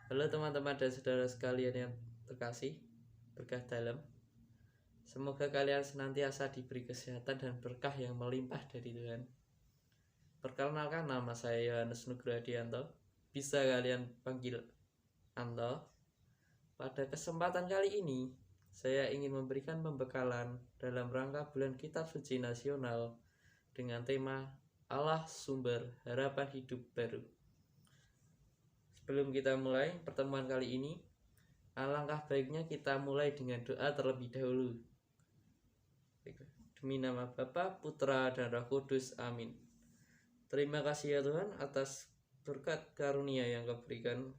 Halo teman-teman dan saudara sekalian yang terkasih, berkah dalam. Semoga kalian senantiasa diberi kesehatan dan berkah yang melimpah dari Tuhan. Perkenalkan, nama saya Yohanes Nugrahadianto. Bisa kalian panggil Anto. Pada kesempatan kali ini, saya ingin memberikan pembekalan dalam rangka bulan Kitab Suci Nasional dengan tema Allah Sumber Harapan Hidup Baru. Sebelum kita mulai pertemuan kali ini, alangkah baiknya kita mulai dengan doa terlebih dahulu. Demi nama Bapa, Putra, dan Roh Kudus. Amin. Terima kasih ya Tuhan atas berkat karunia yang Kau berikan,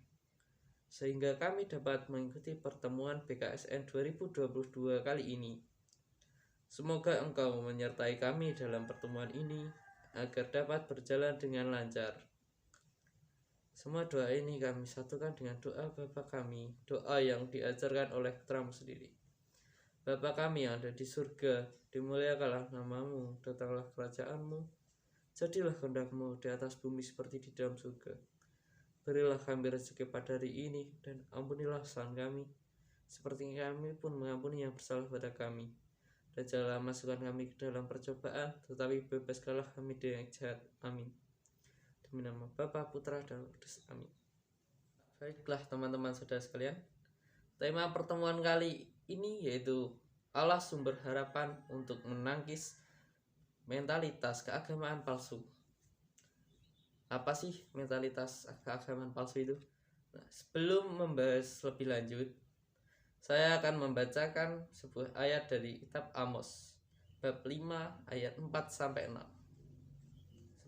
sehingga kami dapat mengikuti pertemuan BKSN 2022 kali ini. Semoga Engkau menyertai kami dalam pertemuan ini, agar dapat berjalan dengan lancar. Semua doa ini kami satukan dengan doa Bapa kami, doa yang diajarkan oleh putramu sendiri. Bapa kami yang ada di surga, dimuliakanlah namamu, datanglah kerajaanmu, jadilah kehendak-mu di atas bumi seperti di dalam surga. Berilah kami rezeki pada hari ini, dan ampunilah kesalahan kami, seperti kami pun mengampuni yang bersalah pada kami. Dan janganlah masukkan kami ke dalam percobaan, tetapi bebaskanlah kami dari yang jahat. Amin. Demi nama Bapa, Putra, dan Roh Kudus. Amin. Baiklah teman-teman saudara sekalian, tema pertemuan kali ini yaitu Allah Sumber Harapan untuk menangkis mentalitas keagamaan palsu. Apa sih mentalitas keagamaan palsu itu? Nah, sebelum membahas lebih lanjut, saya akan membacakan sebuah ayat dari kitab Amos bab 5 ayat 4-6.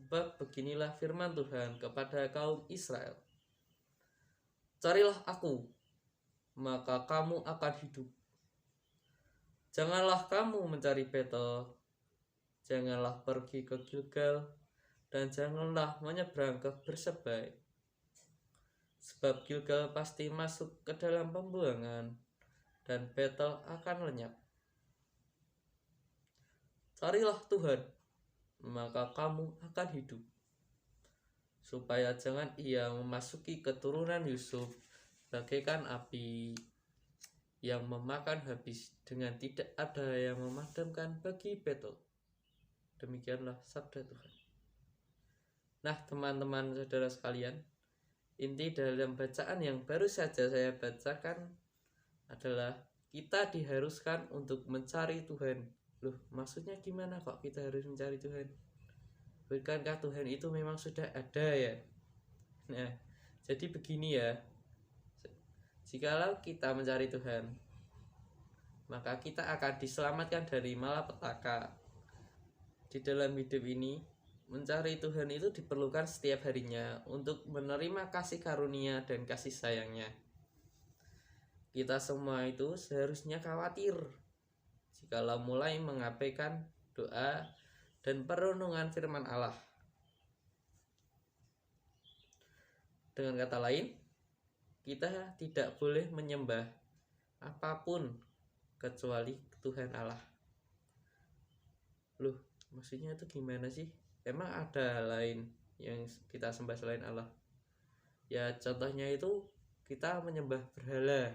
Sebab beginilah firman Tuhan kepada kaum Israel. Carilah aku, maka kamu akan hidup. Janganlah kamu mencari Betel, janganlah pergi ke Gilgal, dan janganlah menyeberang ke Bersebai. Sebab Gilgal pasti masuk ke dalam pembuangan, dan Betel akan lenyap. Carilah Tuhan, maka kamu akan hidup, supaya jangan ia memasuki keturunan Yusuf bagaikan api yang memakan habis, dengan tidak ada yang memadamkan bagi Betel. Demikianlah sabda Tuhan. Nah teman-teman saudara sekalian, inti dalam bacaan yang baru saja saya bacakan adalah kita diharuskan untuk mencari Tuhan. Loh, maksudnya gimana kok kita harus mencari Tuhan? Bukankah Tuhan itu memang sudah ada ya? Nah, jadi begini ya. Jikalau kita mencari Tuhan, maka kita akan diselamatkan dari malapetaka. Di dalam hidup ini, mencari Tuhan itu diperlukan setiap harinya untuk menerima kasih karunia dan kasih sayangnya. Kita semua itu seharusnya khawatir jikalau mulai mengabaikan doa dan perenungan firman Allah. Dengan kata lain, kita tidak boleh menyembah apapun kecuali Tuhan Allah. Loh, maksudnya itu gimana sih? Emang ada lain yang kita sembah selain Allah? Ya contohnya itu kita menyembah berhala.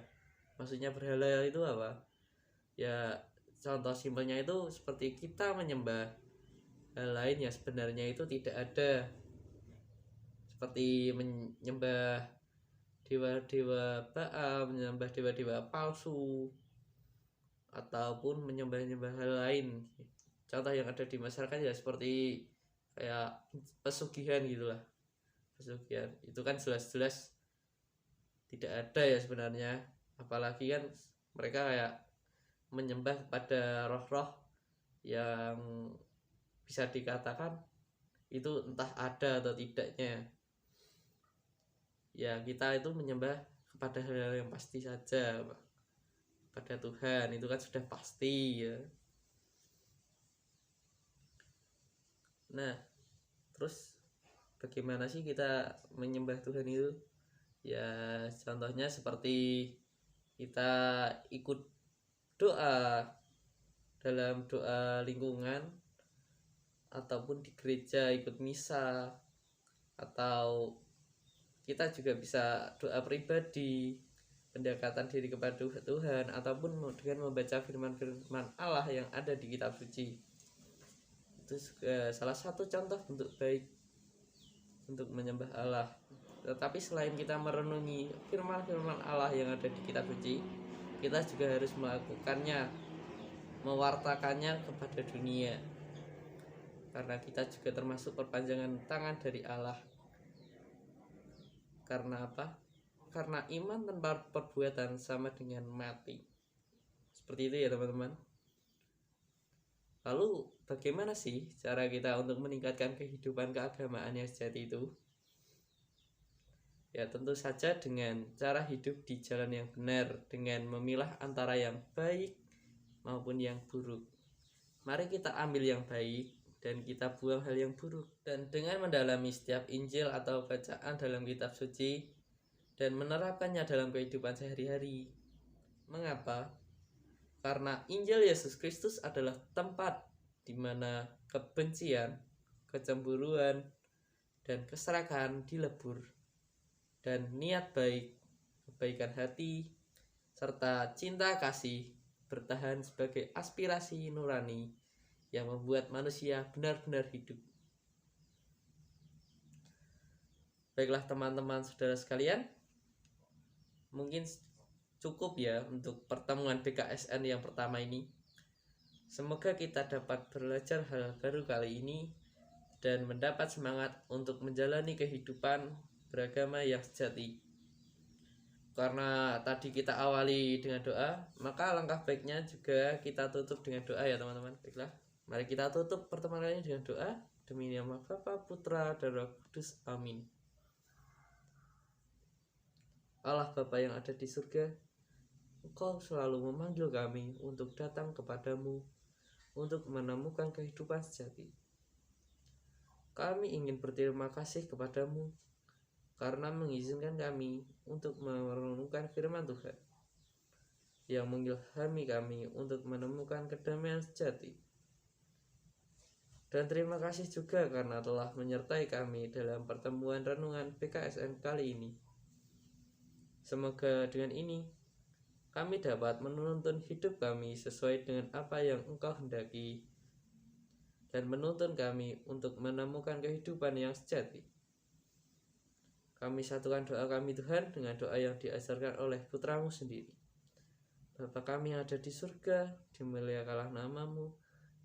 Maksudnya berhala itu apa? Ya contoh simpelnya itu seperti kita menyembah hal lain yang sebenarnya itu tidak ada, seperti menyembah dewa-dewa Baal, menyembah dewa-dewa palsu, ataupun menyembah-nyembah hal lain. Contoh yang ada di masyarakat ya seperti kayak pesugihan gitulah. Pesugihan itu kan jelas-jelas tidak ada ya sebenarnya, apalagi kan mereka kayak menyembah pada roh-roh yang bisa dikatakan itu entah ada atau tidaknya. Ya kita itu menyembah kepada hal yang pasti saja, pada Tuhan itu kan sudah pasti ya. Nah terus bagaimana sih kita menyembah Tuhan itu? Ya contohnya seperti kita ikut doa dalam doa lingkungan, ataupun di gereja ikut misa, atau kita juga bisa doa pribadi, pendekatan diri kepada Tuhan, ataupun dengan membaca firman-firman Allah yang ada di kitab suci. Itu salah satu contoh bentuk baik untuk menyembah Allah. Tetapi selain kita merenungi firman-firman Allah yang ada di kitab suci, kita juga harus melakukannya, mewartakannya kepada dunia, karena kita juga termasuk perpanjangan tangan dari Allah. Karena apa? Karena iman tanpa perbuatan sama dengan mati. Seperti itu ya teman-teman. Lalu bagaimana sih cara kita untuk meningkatkan kehidupan keagamaan yang sejati itu? Ya tentu saja dengan cara hidup di jalan yang benar, dengan memilah antara yang baik maupun yang buruk. Mari kita ambil yang baik dan kita buang hal yang buruk. Dan dengan mendalami setiap Injil atau bacaan dalam kitab suci dan menerapkannya dalam kehidupan sehari-hari. Mengapa? Karena Injil Yesus Kristus adalah tempat di mana kebencian, kecemburuan, dan keserakahan dilebur, dan niat baik, kebaikan hati, serta cinta kasih bertahan sebagai aspirasi nurani yang membuat manusia benar-benar hidup. Baiklah teman-teman saudara sekalian, mungkin cukup ya untuk pertemuan BKSN yang pertama ini. Semoga kita dapat belajar hal baru kali ini dan mendapat semangat untuk menjalani kehidupan beragama yang sejati. Karena tadi kita awali dengan doa, maka langkah baiknya juga kita tutup dengan doa ya teman-teman. Baiklah, mari kita tutup pertemuan ini dengan doa. Demi nama Bapa, Putra, dan Roh Kudus. Amin. Allah Bapa yang ada di surga, Engkau selalu memanggil kami untuk datang kepadamu, untuk menemukan kehidupan sejati. Kami ingin berterima kasih kepadamu karena mengizinkan kami untuk merenungkan firman Tuhan yang mengilhami kami untuk menemukan kedamaian sejati. Dan terima kasih juga karena telah menyertai kami dalam pertemuan renungan BKSN kali ini. Semoga dengan ini kami dapat menuntun hidup kami sesuai dengan apa yang Engkau hendaki dan menuntun kami untuk menemukan kehidupan yang sejati. Kami satukan doa kami Tuhan dengan doa yang diajarkan oleh Putramu sendiri. Bapa kami yang ada di surga, dimuliakanlah namamu,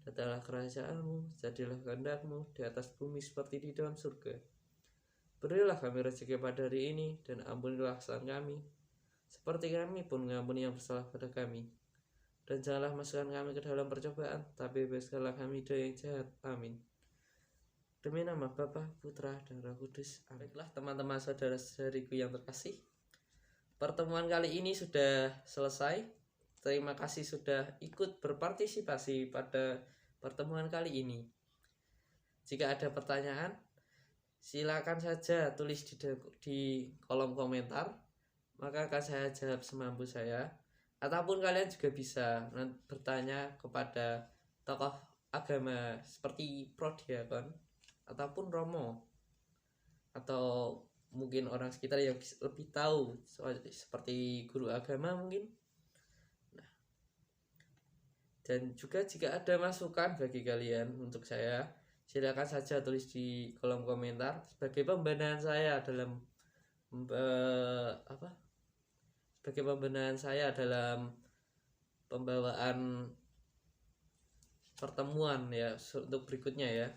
datanglah kerajaanmu, jadilah kehendak-mu di atas bumi seperti di dalam surga. Berilah kami rezeki pada hari ini, dan ampunilah kesalahan kami, seperti kami pun mengampuni yang bersalah pada kami. Dan janganlah masukkan kami ke dalam percobaan, tapi bebaskanlah kami dari yang jahat. Amin. Demi nama Bapa, Putra, dan Roh Kudus. Baiklah teman-teman saudara-saudariku yang terkasih, pertemuan kali ini sudah selesai. Terima kasih sudah ikut berpartisipasi pada pertemuan kali ini. Jika ada pertanyaan, silakan saja tulis di kolom komentar, maka akan saya jawab semampu saya. Ataupun kalian juga bisa bertanya kepada tokoh agama seperti prodiakon ataupun romo, atau mungkin orang sekitar yang lebih tahu seperti guru agama mungkin. Dan juga jika ada masukan bagi kalian untuk saya, silakan saja tulis di kolom komentar sebagai pembenahan saya dalam sebagai pembenahan saya dalam pembawaan pertemuan ya untuk berikutnya ya.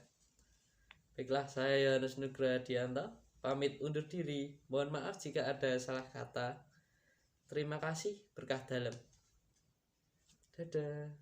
Baiklah, saya Yohanes Nugrahadianto pamit undur diri. Mohon maaf jika ada salah kata. Terima kasih, berkah dalam. Dadah.